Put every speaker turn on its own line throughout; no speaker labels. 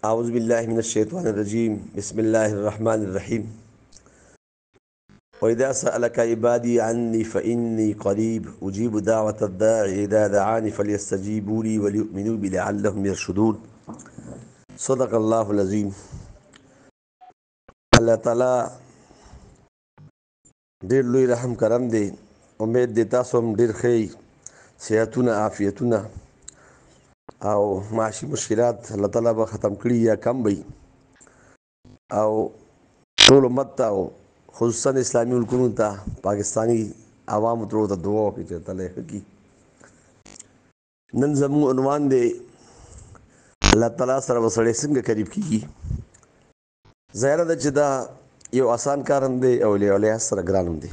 اعوذ باللہ من الشیطان الرجیم بسم اللہ الرحمن الرحیم وَإِذَا سَأَلَكَ عِبَادِي عَنِّي فَإِنِّي قَرِيبٌ أُجِيبُ دَعْوَةَ الدَّاعِ إِذَا دَعَانِ فَلْيَسْتَجِيبُوا لِي وَلْيُؤْمِنُوا بِي لَعَلَّهُمْ يَرْشُدُونَ صدق اللہ العظیم۔ اللہ تعالیٰ ډیر لوی رحم کرم دی، امید دی تاسو هم ډیر ښه صحتونه عافیتونه او معاشي مشکلات الله تعالیٰ به ختم کړي یا کم وي، او ټول امت ته او خصوصا اسلامي ملکونو ته پاکستانی عوامو ټولو ته دعا وکړي چې الله یې ښه کړي۔ نن زموږ عنوان دی الله تعالیٰ سره به سړی څنګه قریب کېږي۔ ظاهره ده چې دا یو آسان کار هم دی او الیاس سره ګران هم دی۔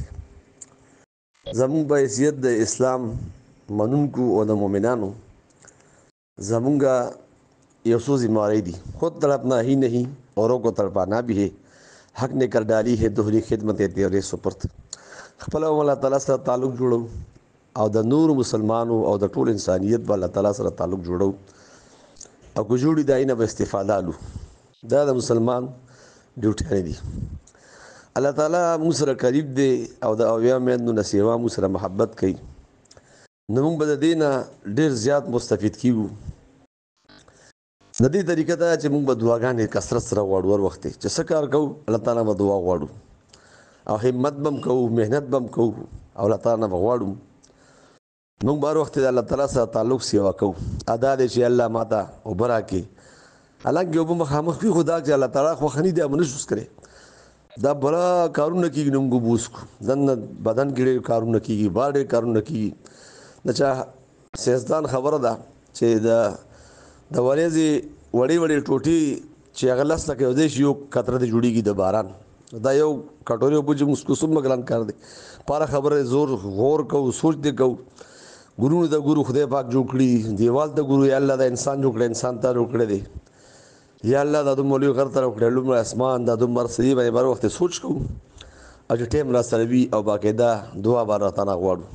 زموږ په حیثیت د اسلام منونکو او د مؤمنانو زمونږ یو څو ذمہواری دي۔ خود تڑپنا ہی نہیں اوروں کو تڑپانا بھی ہے، حق نے کر ڈالی ہے دوہری خدمت تیرے سپرد۔ خپل هم الله تعالی سره تعلق جوړو او د نور مسلمانو او د ټول انسانیت به الله تعالی سره تعلق جوړو، او که جوړي د اینه به استفاده الو، دا د مسلمان ډیوټي دي۔ الله تعالی موږ سره قریب دی او د اویا میندو نه سیوا موږ سره محبت کوي، نو موږ به د دې نه ډېر زیات مستفید کیږو۔ د دې طریقه دا چې موږ به دعاګانې کثرت سره غواړو، هر وخت چې څه کار کوو الله تعالی به دعا غواړو، او همت به هم کوو، محنت به هم کوو، او الله تعالی نه به غواړو موږ به هر وخت د الله تعالی سره تعلق سیوا کوو۔ ادا دی چې الله ماته اوبه راکړي، حالانکې اوبه مخامخ وي، خو دا چې الله تعالی خوښه نه دی موږ نشو څښلی، دا بله کارونه کېږي نو موږ اوبه وڅښو، دننه بدن کې ډېر کارونه کېږي، بار ډېر کارونه کېږي۔ د چا سیاستدان خبره ده چې د وریځې وړې وړې ټوټې چې هغه لس لکه یو ځای شي یو قطره دې جوړېږي د باران، دا یو کټورې اوبه چې موږ څومره ګران کار دی، پاره خبره زور غور کوو، سوچ دې کوو، ګورونو ته ګورو خدای پاک جوړ کړي، دیوال ته ګورو یا الله دا انسان جوړ کړی، انسان ته جوړ کړی دی، یا الله دا دومره لوی غر ته جوړ کړی، لومړی اسمان دا دومره سړي باندې هر وخت سوچ کوو، او چې ټایم را سره وي او باقاعده دعا به راته نه غواړو،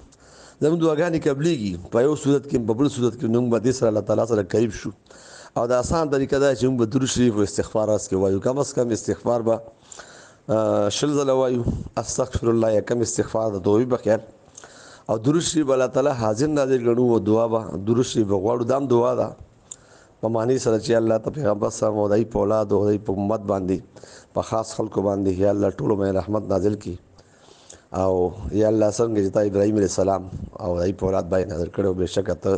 زموږ دعاګانې قبلېږي په یو صورت کې په بل صورت کې، نو موږ به دې سره الله تعالی سره قریب شو۔ او د آسان طریقه دا چې موږ به درود شریف او استغفار راس کې وایو، کم از کم استغفار به 20 ځله وایو، استغفر الله یا کم استغفار د دوی په خیال، او درود شریف الله تعالی حاضر ناظر ګڼو، او دعا به درود شریف غواړو، دا هم دعا ده په معنی سره چې الله ته پیغمبر صاحب او دای په اولاد او دای په امت باندې په خاص خلکو باندې یا الله ټولو باندې رحمت نازل کړي، او یا الله څنګه چې تا ابراهیم علیه السلام او دای په اولاد باندې نظر کړو، بېشکه ته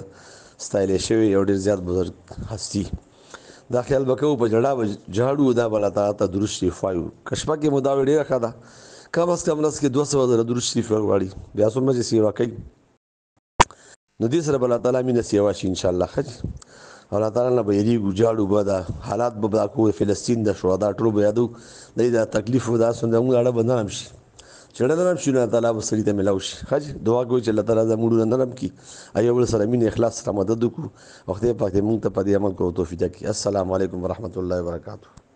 ستایلی شوی یو ډېر زیات بزرګ هستی، دا خیال به کوو په جړا به جاړو، دا به الله تعالی ته درود شریف وایو، که شپه کې مو دا ډېره ښه ده، کم از کم ورځ کې 200 ځله درود شریف وغواړي، بیا څومره چې سیوا کوي نو دې سره به الله تعالی مینه سیوا شي انشاءالله ښه، او الله تعالی نه به یېرېږو، جاړو به، دا حالات به دا کوو، فلسطین د شهدا ټولو به یادو، د دې دا تکلیف و دا څومره زموږ اړه به نرم شي، چې اړه نرم شي نو الله تعالی به سړي ته میلاو شي ښه، دعا کوو چې الله تعالی زموږ اړه نرم کړي، او یو بل سره مینه اخلاص سره مدد وکړو، او خدای پاک دې موږ ته په دې عمل کولو توفیق راکړي۔ السلام علیکم ورحمة الله وبرکاتہ۔